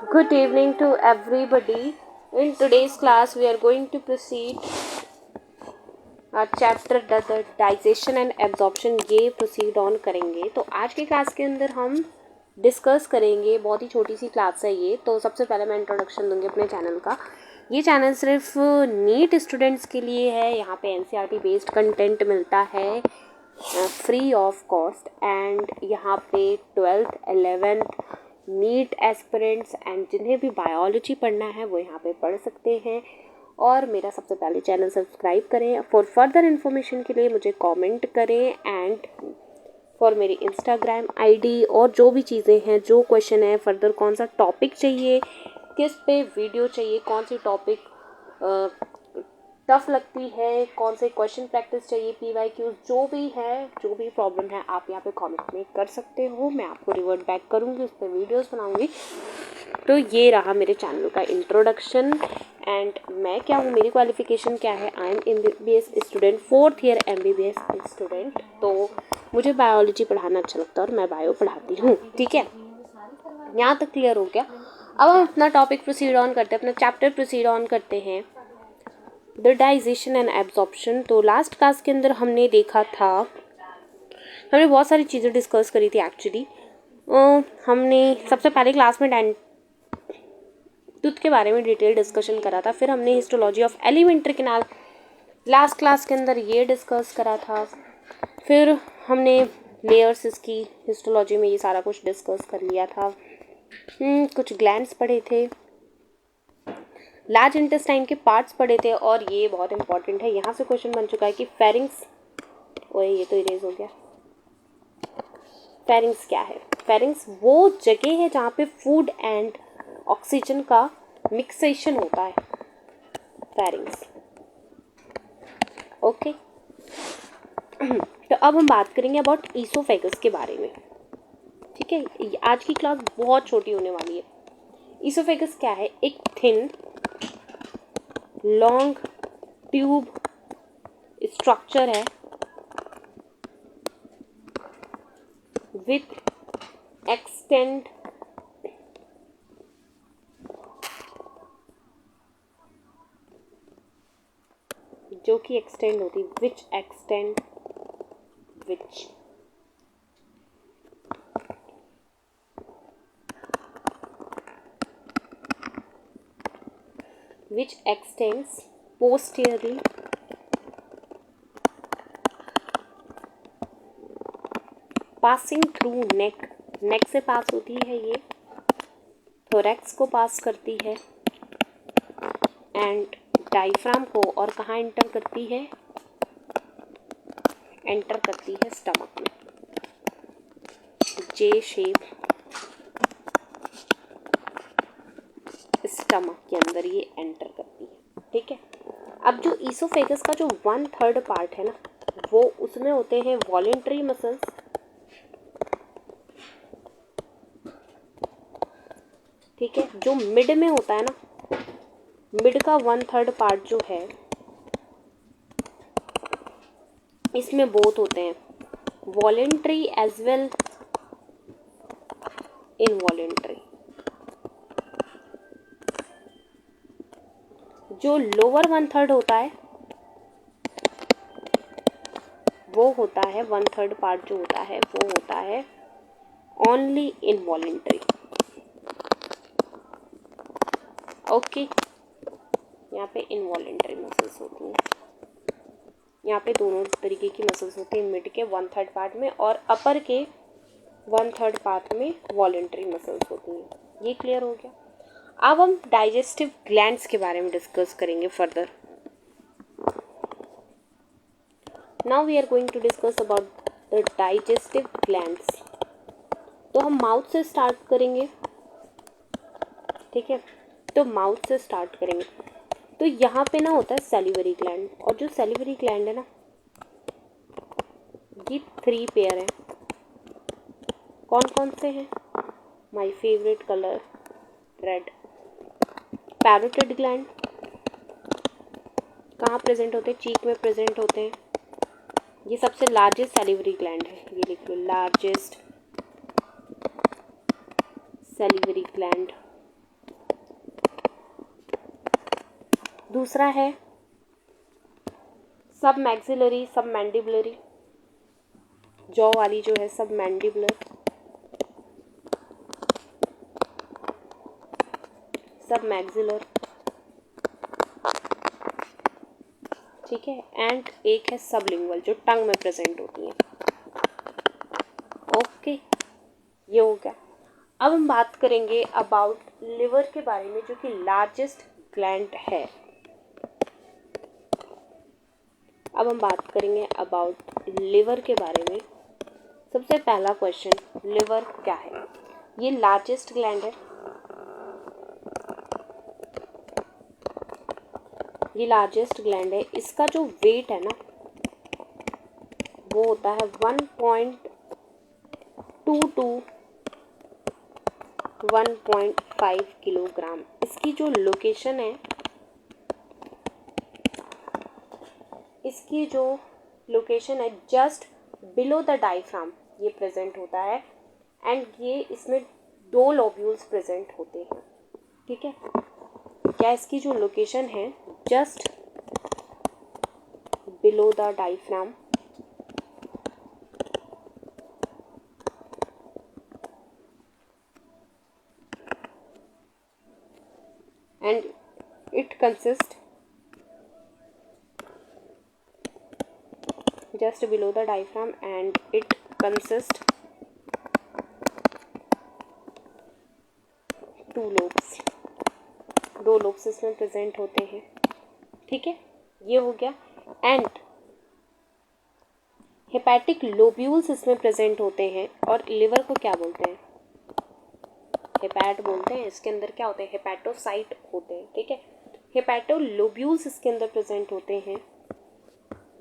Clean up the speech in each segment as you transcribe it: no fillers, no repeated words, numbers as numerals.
Good evening to everybody. In today's class, we are going to proceed our chapter the digestion and absorption ये proceed on करेंगे. तो आज के class के अंदर हम डिस्कस करेंगे. बहुत ही छोटी सी क्लास है ये. तो सबसे पहले मैं इंट्रोडक्शन दूंगी अपने चैनल का. ये चैनल सिर्फ नीट स्टूडेंट्स के लिए है. यहाँ पे एनसीईआरटी बेस्ड कंटेंट मिलता है फ्री ऑफ कॉस्ट. एंड यहाँ पे 12th 11th NEET aspirants and जिन्हें भी बायोलॉजी पढ़ना है वो यहाँ पे पढ़ सकते हैं. और मेरा सबसे पहले चैनल सब्सक्राइब करें. फॉर फर्दर इन्फॉर्मेशन के लिए मुझे कमेंट करें. एंड फॉर मेरी इंस्टाग्राम आईडी और जो भी चीज़ें हैं, जो क्वेश्चन है, फर्दर कौन सा टॉपिक चाहिए, किस पे वीडियो चाहिए, कौन सी टॉपिक टफ लगती है, कौन से क्वेश्चन प्रैक्टिस चाहिए, PYQ जो भी है, जो भी प्रॉब्लम है, आप यहाँ पे कमेंट में कर सकते हो. मैं आपको रिवर्ट बैक करूँगी, उस पर वीडियोस बनाऊँगी. तो ये रहा मेरे चैनल का इंट्रोडक्शन. एंड मैं क्या हूँ, मेरी क्वालिफिकेशन क्या है. I am MBBS student, 4th year MBBS student. तो मुझे बायोलॉजी पढ़ाना अच्छा लगता है और मैं बायो पढ़ाती हूँ. ठीक है, यहाँ तक क्लियर हो गया. अब हम अपना टॉपिक प्रोसीड ऑन करते हैं, अपना चैप्टर प्रोसीड ऑन करते हैं, द डाइजेशन एंड एब्जॉर्प्शन. तो लास्ट क्लास के अंदर हमने देखा था, हमने बहुत सारी चीज़ें डिस्कस करी थी एक्चुअली. हमने सबसे पहले क्लास में टूथ के बारे में डिटेल डिस्कशन करा था. फिर हमने histology of alimentary canal last class के अंदर ये डिस्कस करा था. फिर हमने लेयर्स इसकी हिस्टोलॉजी में ये सारा कुछ डिस्कस कर लिया था. कुछ ग्लैंड्स पढ़े थे, लार्ज इंटेस्टाइन के पार्ट्स पढ़े थे. और ये बहुत इंपॉर्टेंट है, यहाँ से क्वेश्चन बन चुका है कि फेरिंग्स, ओए ये तो इरेज हो गया. फेरिंग्स क्या है? फेरिंग्स वो जगह है जहाँ पे फूड एंड ऑक्सीजन का मिक्सेशन होता है. फेरिंग्स. ओके. तो अब हम बात करेंगे अबाउट ईसोफेगस के बारे में. ठीक है, आज की क्लास बहुत छोटी होने वाली है. ईसोफेगस क्या है? एक थिन लॉन्ग ट्यूब स्ट्रक्चर है विथ एक्सटेंड जो कि एक्सटेंड होती, which extend which extends posteriorly passing through neck से पास होती है ये, थोरैक्स को पास करती है एंड डायफ्राम को, और कहाँ एंटर करती है? एंटर करती है स्टमक में. जे शेप स्टमक के अंदर ये एंटर करती है. ठीक है. अब जो ईसोफेगस का जो 1/3 पार्ट है ना, वो उसमें होते हैं वॉलेंट्री मसल्स. ठीक है. जो मिड में होता है ना, मिड का 1/3 पार्ट जो है, इसमें बोथ होते हैं वॉलेंट्री एज वेल इनवॉलेंट्री. जो लोअर 1/3 होता है वो होता है 1/3 पार्ट जो होता है वो होता है ओनली इनवॉलेंट्री. ओके. यहाँ पे इनवॉलेंट्री मसल्स होती हैं. यहाँ पे दोनों तरीके की मसल्स होती हैं, मिड के 1/3 पार्ट में और अपर के 1/3 पार्ट में वॉलेंट्री मसल्स होती हैं. ये क्लियर हो गया. अब हम डाइजेस्टिव ग्लैंड्स के बारे में डिस्कस करेंगे further. Now we are going to discuss about the digestive glands. तो हम माउथ से स्टार्ट करेंगे. ठीक है, तो माउथ से स्टार्ट करेंगे. तो यहाँ पे ना होता है सैलिवरी ग्लैंड, और जो सैलिवरी ग्लैंड है ना, ये 3 पेयर हैं. कौन कौन से हैं? My favourite colour red. Parotid gland कहाँ प्रेजेंट होते हैं? चीक में प्रेजेंट होते हैं. ये सबसे लार्जेस्ट सैलिवरी ग्लैंड है, ये लिख लो, लार्जेस्ट सैलिवरी ग्लैंड. दूसरा है सब मैक्सिलरी, सब मैंडिबुलरी, जॉ वाली जो है सब मैंडिबुलर, सब मैक्सिलर, ठीक है। एंड एक है सबलिंगुअल जो टंग में प्रेजेंट होती है। ओके, ये हो गया। अब हम बात करेंगे अबाउट लिवर के बारे में, जो कि लार्जेस्ट ग्लैंड है। अब हम बात करेंगे अबाउट लिवर के बारे में। सबसे पहला क्वेश्चन, लिवर क्या है? ये लार्जेस्ट ग्लैंड है, ये लार्जेस्ट ग्लैंड है। इसका जो वेट है ना वो होता है 1.2 to 1.5 किलोग्राम। इसकी जो लोकेशन है, इसकी जो लोकेशन है जस्ट बिलो द डायफ्राम ये प्रेजेंट होता है। एंड ये इसमें 2 लोब्यूल्स प्रेजेंट होते हैं, ठीक है। क्या इसकी जो लोकेशन है just below the diaphragm, and it consists just below the diaphragm and it consists 2 lobes, 2 lobes इसमें प्रेजेंट होते हैं, ठीक है। ये हो गया। एंड हेपेटिक लोब्यूल्स इसमें प्रेजेंट होते हैं। और लिवर को क्या बोलते हैं? हेपैट बोलते हैं। इसके अंदर क्या होते हैं? हेपैटोसाइट होते हैं, ठीक है। हेपैटो लोब्यूल्स इसके अंदर प्रेजेंट होते हैं,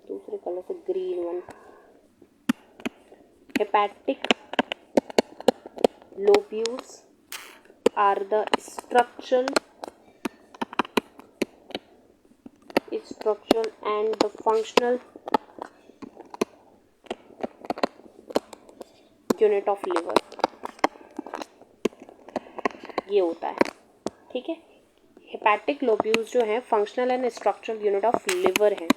दूसरे कलर से green one. Hepatic lobules are the structural and the functional unit of liver, ये होता है, ठीक है। हेपैटिक लोब्यूल्स जो हैं functional and structural unit of liver हैं।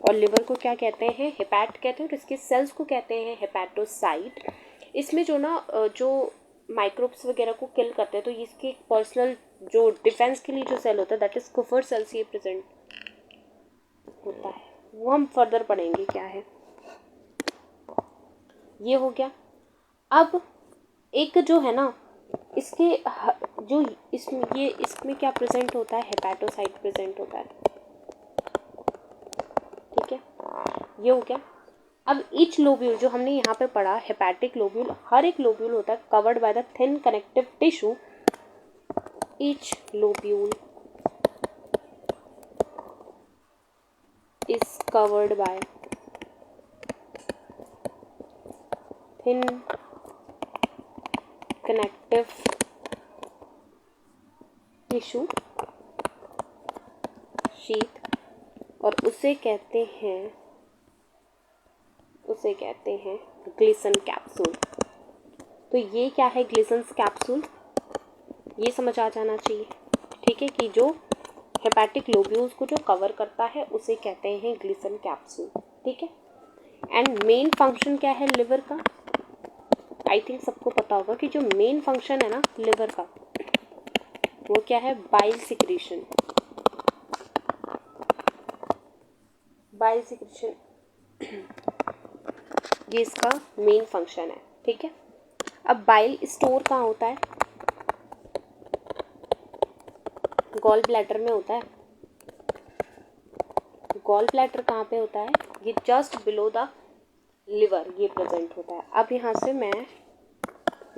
और लिवर को क्या कहते हैं? हेपैट कहते हैं। और इसके सेल्स को कहते हैं हेपैटोसाइट। इसमें जो ना जो माइक्रोब्स वगैरह को किल करते हैं, तो इसके पर्सनल जो डिफेंस के लिए जो सेल होता है दैट इज कुफर सेल्स, ये प्रेजेंट होता है। वो हम फर्दर पढ़ेंगे क्या है। ये हो गया। अब एक जो है ना इसके जो इसमें क्या प्रेजेंट होता है? हेपैटोसाइट प्रेजेंट होता है, ठीक है। ये हो गया। अब ईच लोब्यूल जो हमने यहाँ पे पढ़ा, हेपैटिक लोब्यूल, हर एक लोब्यूल होता है covered by the thin connective tissue. Each lobule is covered by thin connective tissue sheath, और उसे कहते हैं ग्लिसन कैप्सूल। तो ये क्या है? ग्लिसन कैप्सूल, ये समझ आ जाना चाहिए, ठीक है, कि जो हेपैटिक लोब्यूल्स को जो कवर करता है उसे कहते हैं ग्लिसन कैप्सूल, ठीक है। एंड मेन फंक्शन क्या है लिवर का? आई थिंक सबको पता होगा कि जो मेन फंक्शन है ना लिवर का वो क्या है? Bile secretion. बाइल सिक्रीशन ये इसका मेन फंक्शन है, ठीक है। अब बाइल स्टोर कहाँ होता है? गॉल ब्लैडर में होता है। गॉल ब्लैडर कहाँ पे होता है? ये जस्ट बिलो द लिवर ये प्रेजेंट होता है। अब यहाँ से मैं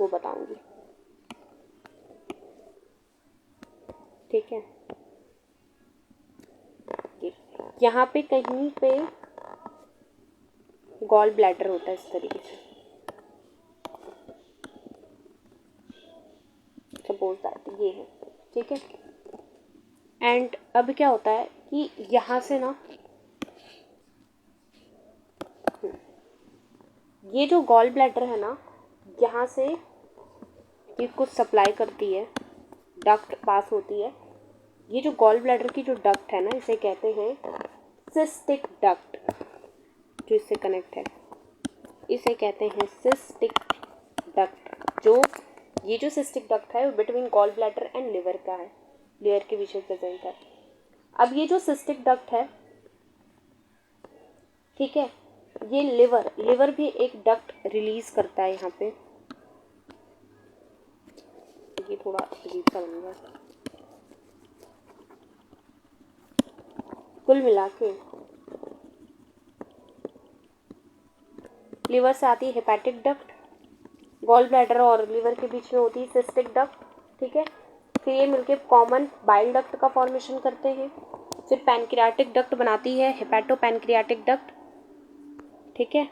वो बताऊंगी, ठीक है। यहाँ पे कहीं पे गॉल ब्लैडर होता है इस तरीके से, सपोज दैट ये है, ठीक है। एंड अब क्या होता है कि यहाँ से ना ये जो गॉल ब्लैडर है ना यहाँ से ये कुछ सप्लाई करती है, डक्ट पास होती है, ये जो गॉल ब्लैडर की जो डक्ट है ना, इसे कहते हैं सिस्टिक डक्ट। जो इससे कनेक्ट है इसे कहते हैं सिस्टिक डक्ट। जो ये जो सिस्टिक डक्ट है वो between gall bladder and liver का है, लिवर के बीच में प्रेजेंट है। अब ये जो सिस्टिक डक्ट है, ठीक है, ये लिवर भी एक डक्ट रिलीज करता है यहाँ पे। ये थोड़ा अजीब सा बन गया। कुल मिला के लिवर से आती है हेपेटिक डक्ट, गॉल ब्लैडर और लिवर के बीच में होती है सिस्टिक डक्ट, ठीक है। फिर ये मिलके कॉमन बाइल डक्ट का फॉर्मेशन करते हैं। फिर पैनक्रियाटिक डक्ट बनाती है हेपेटो पैनक्रियाटिक डक्ट, ठीक है।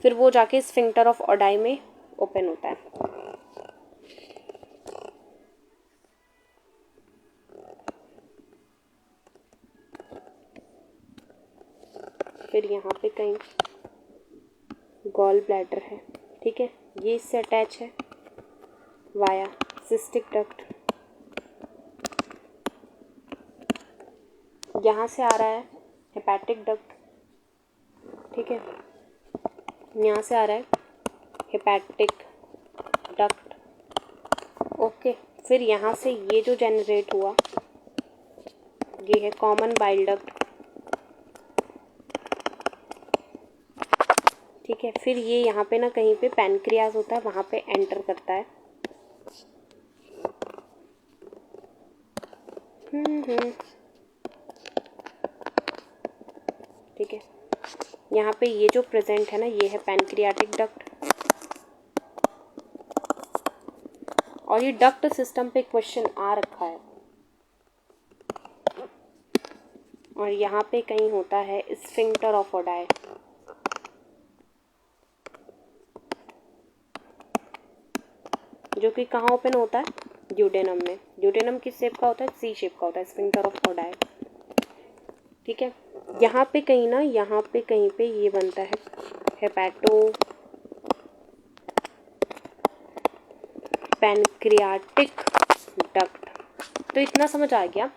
फिर वो जाके स्फिंक्टर ऑफ ओडाई में ओपन होता है। फिर यहाँ पे कहीं गॉल ब्लैडर है, ठीक है, ये इससे अटैच है वाया सिस्टिक डक्ट। यहाँ से आ रहा है हेपेटिक डक्ट, ठीक है, यहाँ से आ रहा है हेपेटिक डक्ट, ओके। फिर यहाँ से ये जो जनरेट हुआ ये है कॉमन बाइल डक्ट, ठीक है। फिर ये यहाँ पे ना कहीं पे पैनक्रियाज होता है, वहाँ पे एंटर करता है। ठीक है, यहाँ पे ये जो प्रेजेंट है ना, ये है पैनक्रियाटिक डक्ट। और ये डक्ट सिस्टम पे क्वेश्चन आ रखा है। और यहाँ पे कहीं होता है स्फिंक्टर ऑफ ओडाई, जो कि कहाँ ओपन होता है, ड्यूडेनम में। ड्यूडेनम किस शेप का होता है, सी शेप का होता है, स्फिंक्टर ऑफ ओडाई, ठीक है। यहाँ पे कहीं ना, यहाँ पे कहीं पे ये बनता है हेपेटो पैनक्रियाटिक डक्ट। तो इतना समझ आ गया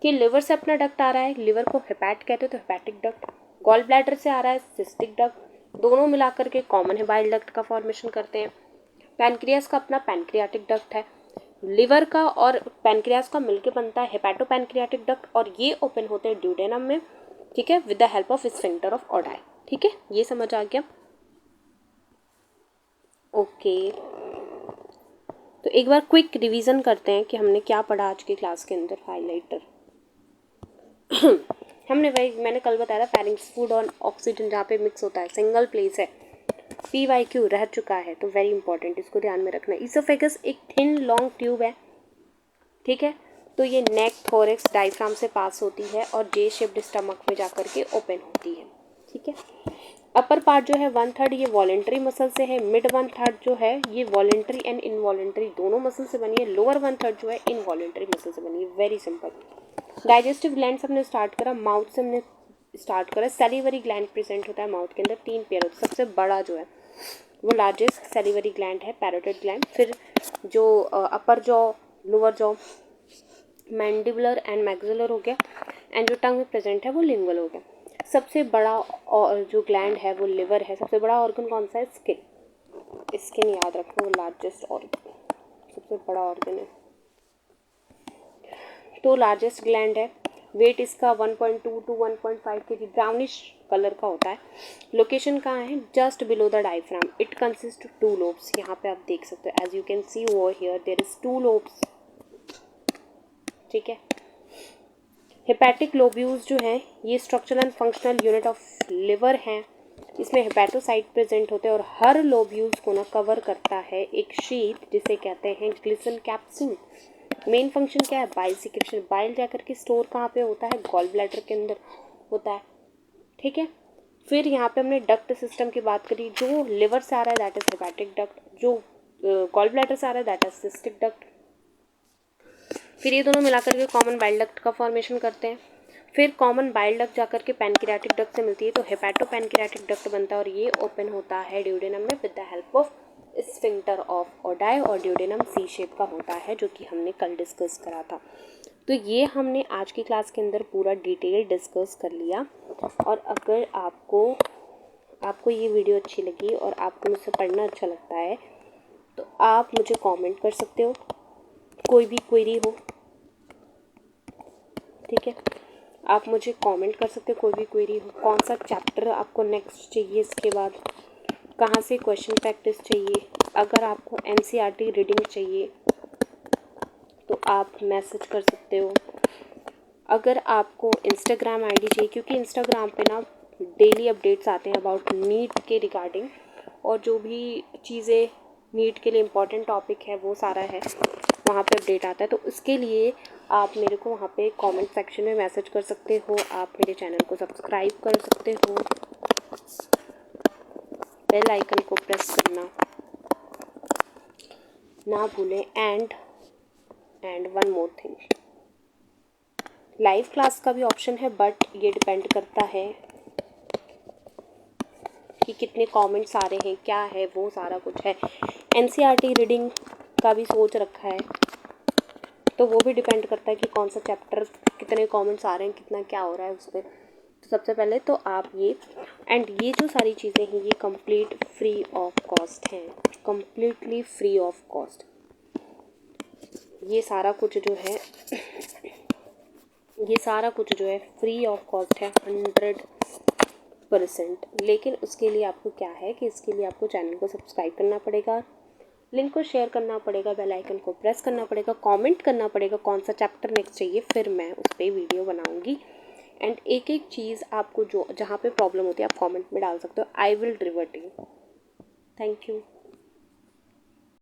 कि लिवर से अपना डक्ट आ रहा है, लिवर को हेपैट कहते हैं तो हेपैटिक डक्ट। गॉल ब्लैडर से आ रहा है सिस्टिक डक्ट। दोनों मिलाकर के कॉमन है बाइल डक्ट का फॉर्मेशन करते हैं। पैनक्रियास का अपना पैनक्रियाटिक डक्ट है। लिवर का और पैनक्रियास का मिलके बनता है हेपेटो पैनक्रियाटिक डक्ट, और ये ओपन होते हैं ड्यूडेनम में, ठीक है, with the help of sphincter of Oddi, ठीक है। ये समझ आ गया, ओके। तो एक बार क्विक रिवीजन करते हैं कि हमने क्या पढ़ा आज की क्लास के अंदर। हाइलाइटर हमने वही मैंने कल बताया था, फेरिंग्स फूड और ऑक्सीजन जहाँ पे मिक्स होता है, सिंगल प्लेस है। PYQ रह चुका है, तो वेरी इंपॉर्टेंट, इसको ध्यान में रखना। इसोफेगस एक थिन लॉन्ग ट्यूब है, ठीक है। तो ये नेक, थोरेक्स, डायफ्राम से पास होती है और जे शेप्ड स्टमक में जाकर के ओपन होती है, ठीक है। अपर पार्ट जो है 1/3 ये वॉलेंट्री मसल से है, मिड 1/3 जो है ये वॉलेंट्री एंड इनवॉलेंट्री दोनों मसल से बनी है, लोअर 1/3 जो है इनवॉलेंट्री मसल से बनी है। Very simple. डाइजेस्टिव ग्लैंड से हमने स्टार्ट करा, माउथ से हमने स्टार्ट करा। सैलिवरी ग्लैंड प्रेजेंट होता है माउथ के अंदर, 3 पेयर होता है। सबसे बड़ा जो है वो लार्जेस्ट सैलिवरी ग्लैंड है, पैरोटिड ग्लैंड। फिर जो upper jaw, lower jaw, mandibular and maxillary हो गया, एंड जो टंग में प्रेजेंट है वो लिंगुअल हो गया। सबसे बड़ा और जो ग्लैंड है वो लिवर है। सबसे बड़ा ऑर्गन कौन सा है, स्किन। स्किन याद रखना, वो लार्जेस्ट ऑर्गन, सबसे बड़ा ऑर्गन है, तो लार्जेस्ट ग्लैंड है। वेट इसका 1.2 to 1.5 kg, ब्राउनिश कलर का होता है। लोकेशन कहाँ है, just below the diaphragm. It consist 2 lobes, यहाँ पे आप देख सकते हो, as you can see over here there is 2 lobes, ठीक है। हेपेटिक लोब्यूल्स जो हैं ये structural and functional unit of liver हैं। इसमें हेपेटोसाइट प्रेजेंट होते हैं और हर लोब्यूल्स को ना कवर करता है एक शीट जिसे कहते हैं ग्लिसन कैप्सूल। मेन फंक्शन क्या है, बाइल सिक्रेशन। बाइल जाकर के स्टोर कहाँ पे होता है, गॉल ब्लैडर के अंदर होता है, ठीक है। फिर यहाँ पे हमने डक्ट सिस्टम की बात करी। जो लिवर से आ रहा है दैट इज हेपेटिक डक्ट, जो गॉल ब्लैडर से आ रहा है दैट इज सिस्टिक डक्ट। फिर ये दोनों मिलाकर के कॉमन बाइल डक्ट का फॉर्मेशन करते हैं। फिर कॉमन बाइल डक्ट जाकर के पैनक्रियाटिक डक्ट से मिलती है तो हेपेटो पैनक्रियाटिक डक्ट बनता है और ये ओपन होता है ड्यूडेनम में with the help of sphincter of Oddi और ड्यूडेनम सी शेप का होता है, जो कि हमने कल डिस्कस करा था। तो ये हमने आज की क्लास के अंदर पूरा डिटेल डिस्कस कर लिया। और अगर आपको ये वीडियो अच्छी लगी और आपको मुझसे पढ़ना अच्छा लगता है तो आप मुझे कमेंट कर सकते हो, कोई भी क्वेरी हो, ठीक है, आप मुझे कमेंट कर सकते हो कोई भी क्वेरी हो, कौन सा चैप्टर आपको नेक्स्ट चाहिए, इसके बाद कहाँ से क्वेश्चन प्रैक्टिस चाहिए, अगर आपको एनसीईआरटी रीडिंग चाहिए तो आप मैसेज कर सकते हो। अगर आपको इंस्टाग्राम आईडी चाहिए, क्योंकि इंस्टाग्राम पे ना डेली अपडेट्स आते हैं अबाउट नीट के रिगार्डिंग, और जो भी चीज़ें नीट के लिए इम्पोर्टेंट टॉपिक है वो सारा है वहाँ पे अपडेट आता है। तो उसके लिए आप मेरे को वहाँ पे कमेंट सेक्शन में मैसेज कर सकते हो, आप मेरे चैनल को सब्सक्राइब कर सकते हो, बेल आइकन को प्रेस करना ना भूलें। And one more thing, live class का भी ऑप्शन है, बट ये डिपेंड करता है कि कितने कमेंट्स आ रहे हैं, क्या है, वो सारा कुछ है। एनसीईआरटी रीडिंग का भी सोच रखा है, तो वो भी डिपेंड करता है कि कौन सा चैप्टर, कितने कमेंट्स आ रहे हैं, कितना क्या हो रहा है उस पर। तो सबसे पहले तो आप ये जो सारी चीज़ें हैं ये कंप्लीट फ्री ऑफ कॉस्ट हैं, कंप्लीटली फ्री ऑफ कॉस्ट। ये सारा कुछ जो है फ्री ऑफ कॉस्ट है 100%। लेकिन उसके लिए आपको क्या है कि इसके लिए आपको चैनल को सब्सक्राइब करना पड़ेगा, लिंक को शेयर करना पड़ेगा, बेल आइकन को प्रेस करना पड़ेगा, कमेंट करना पड़ेगा कौन सा चैप्टर नेक्स्ट चाहिए, फिर मैं उस पर वीडियो बनाऊंगी। एंड एक एक चीज़ आपको जहाँ पे प्रॉब्लम होती है आप कमेंट में डाल सकते हो, I will revert you. Thank you.